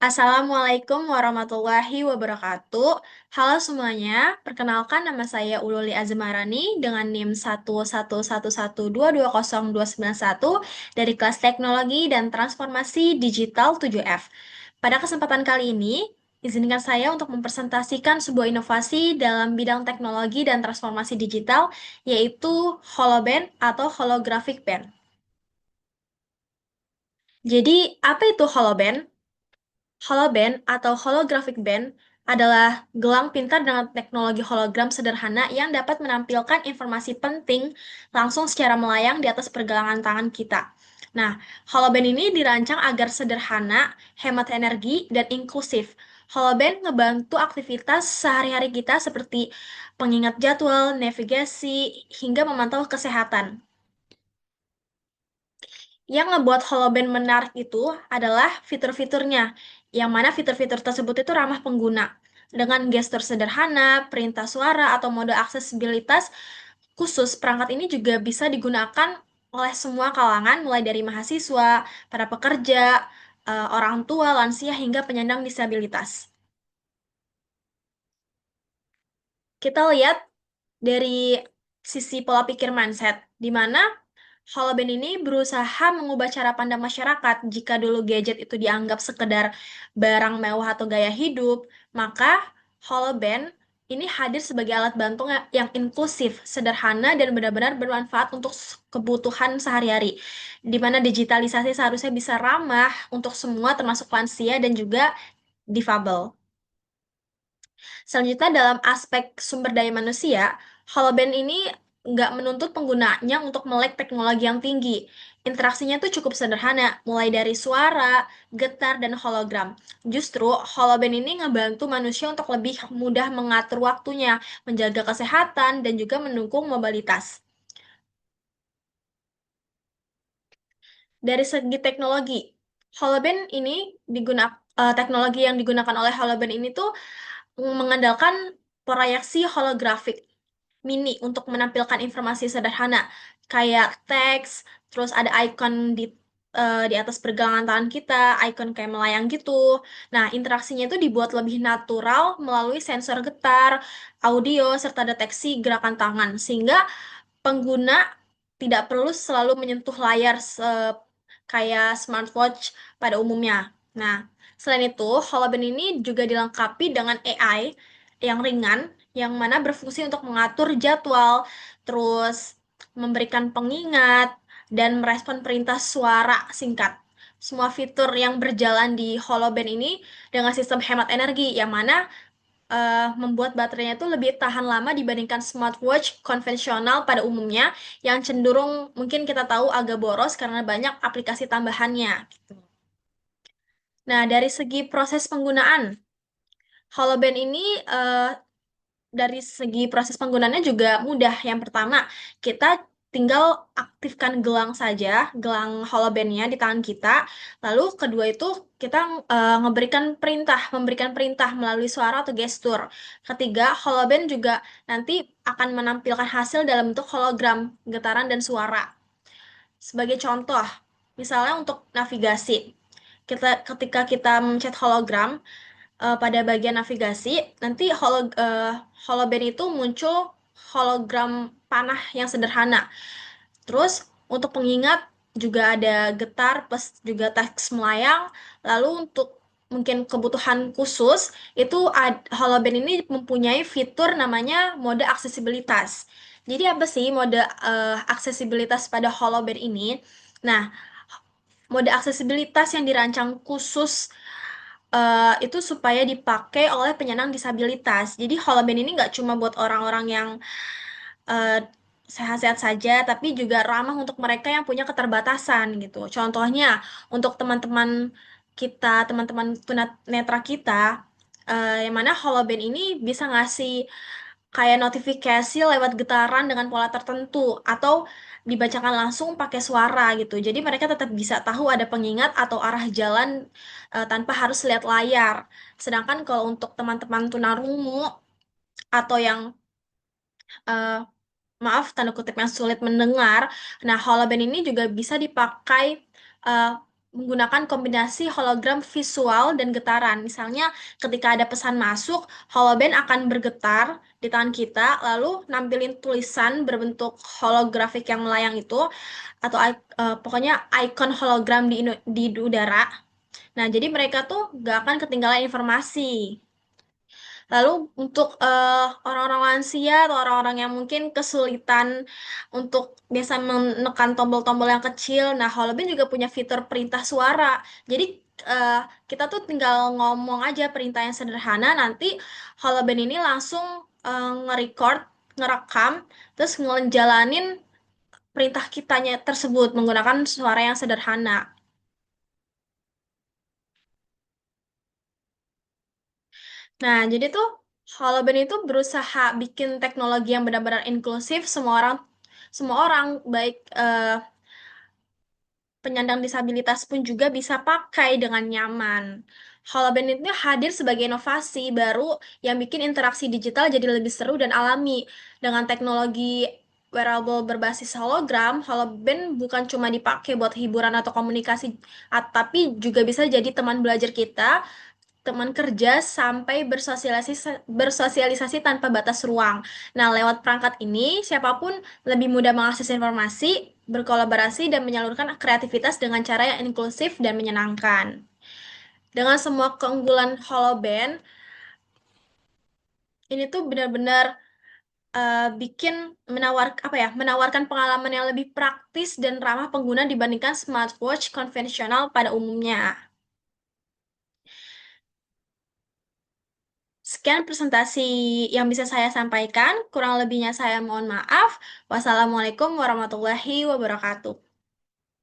Assalamualaikum warahmatullahi wabarakatuh. Halo semuanya, perkenalkan nama saya Ululi Azmarani dengan NIM 11111220291 dari kelas Teknologi dan Transformasi Digital 7F. Pada kesempatan kali ini, izinkan saya untuk mempresentasikan sebuah inovasi dalam bidang teknologi dan transformasi digital, yaitu HoloBand atau Holographic Band. Jadi, apa itu HoloBand? HoloBand atau holographic band adalah gelang pintar dengan teknologi hologram sederhana yang dapat menampilkan informasi penting langsung secara melayang di atas pergelangan tangan kita. Nah, HoloBand ini dirancang agar sederhana, hemat energi, dan inklusif. HoloBand ngebantu aktivitas sehari-hari kita seperti pengingat jadwal, navigasi, hingga memantau kesehatan. Yang ngebuat HoloBand menarik itu adalah fitur-fiturnya, yang mana fitur-fitur tersebut itu ramah pengguna. Dengan gestur sederhana, perintah suara, atau mode aksesibilitas khusus, perangkat ini juga bisa digunakan oleh semua kalangan, mulai dari mahasiswa, para pekerja, orang tua, lansia, hingga penyandang disabilitas. Kita lihat dari sisi pola pikir mindset, di mana HoloBand ini berusaha mengubah cara pandang masyarakat. Jika dulu gadget itu dianggap sekedar barang mewah atau gaya hidup, maka HoloBand ini hadir sebagai alat bantu yang inklusif, sederhana, dan benar-benar bermanfaat untuk kebutuhan sehari-hari. Di mana digitalisasi seharusnya bisa ramah untuk semua, termasuk lansia dan juga difabel. Selanjutnya, dalam aspek sumber daya manusia, HoloBand ini nggak menuntut penggunanya untuk melek teknologi yang tinggi. Interaksinya tuh cukup sederhana, mulai dari suara, getar, dan hologram. Justru, HoloBand ini ngebantu manusia untuk lebih mudah mengatur waktunya, menjaga kesehatan, dan juga mendukung mobilitas. Dari segi teknologi, HoloBand ini teknologi yang digunakan oleh HoloBand ini tuh mengandalkan proyeksi holografik mini untuk menampilkan informasi sederhana kayak teks, terus ada icon di atas pergelangan tangan kita, icon kayak melayang gitu. Nah, interaksinya itu dibuat lebih natural melalui sensor getar, audio, serta deteksi gerakan tangan, sehingga pengguna tidak perlu selalu menyentuh layar kayak smartwatch pada umumnya. Nah, selain itu, HoloBand ini juga dilengkapi dengan AI yang ringan, yang mana berfungsi untuk mengatur jadwal, terus memberikan pengingat, dan merespon perintah suara singkat. Semua fitur yang berjalan di HoloBand ini dengan sistem hemat energi, yang mana membuat baterainya itu lebih tahan lama dibandingkan smartwatch konvensional pada umumnya yang cenderung mungkin kita tahu agak boros karena banyak aplikasi tambahannya. Gitu. Nah, dari segi proses penggunaan, HoloBand ini eh, dari segi proses penggunaannya juga mudah. Yang pertama, kita tinggal aktifkan gelang saja, gelang holobandnya di tangan kita. Lalu kedua itu kita memberikan perintah melalui suara atau gestur. Ketiga, holoband juga nanti akan menampilkan hasil dalam bentuk hologram, getaran, dan suara. Sebagai contoh, misalnya untuk navigasi, ketika kita mencet hologram, pada bagian navigasi, nanti holoband itu muncul hologram panah yang sederhana. Terus untuk pengingat juga ada getar plus juga teks melayang. Lalu untuk mungkin kebutuhan khusus itu HoloBand ini mempunyai fitur namanya mode aksesibilitas. Jadi apa sih mode aksesibilitas pada HoloBand ini? Nah, mode aksesibilitas yang dirancang khusus itu supaya dipakai oleh penyandang disabilitas. Jadi HoloBand ini nggak cuma buat orang-orang yang eh, sehat-sehat saja, tapi juga ramah untuk mereka yang punya keterbatasan gitu. Contohnya untuk teman-teman kita, teman-teman tunanetra kita, yang mana HoloBand ini bisa ngasih kayak notifikasi lewat getaran dengan pola tertentu atau dibacakan langsung pakai suara gitu. Jadi mereka tetap bisa tahu ada pengingat atau arah jalan tanpa harus lihat layar. Sedangkan kalau untuk teman-teman tunarungu atau yang eh, maaf tanda kutip yang sulit mendengar, nah HoloBand ini juga bisa dipakai eh, menggunakan kombinasi hologram visual dan getaran. Misalnya, ketika ada pesan masuk, holoband akan bergetar di tangan kita, lalu nampilin tulisan berbentuk holografik yang melayang itu, atau pokoknya icon hologram di udara. Nah, jadi mereka tuh gak akan ketinggalan informasi. Lalu untuk orang-orang lansia atau orang-orang yang mungkin kesulitan untuk biasa menekan tombol-tombol yang kecil, nah HoloBand juga punya fitur perintah suara. Jadi eh, kita tuh tinggal ngomong aja perintah yang sederhana, nanti HoloBand ini langsung nge-record, ngerekam, terus ngejalanin perintah kitanya tersebut menggunakan suara yang sederhana. Nah, jadi tuh HoloBand itu berusaha bikin teknologi yang benar-benar inklusif, semua orang baik penyandang disabilitas pun juga bisa pakai dengan nyaman. HoloBand itu hadir sebagai inovasi baru yang bikin interaksi digital jadi lebih seru dan alami. Dengan teknologi wearable berbasis hologram, HoloBand bukan cuma dipakai buat hiburan atau komunikasi, tapi juga bisa jadi teman belajar kita, teman kerja, sampai bersosialisasi tanpa batas ruang. Nah, lewat perangkat ini, siapapun lebih mudah mengakses informasi, berkolaborasi, dan menyalurkan kreativitas dengan cara yang inklusif dan menyenangkan. Dengan semua keunggulan HoloBand, ini tuh benar-benar bikin menawarkan pengalaman yang lebih praktis dan ramah pengguna dibandingkan smartwatch konvensional pada umumnya. Sekian presentasi yang bisa saya sampaikan. Kurang lebihnya saya mohon maaf. Wassalamualaikum warahmatullahi wabarakatuh.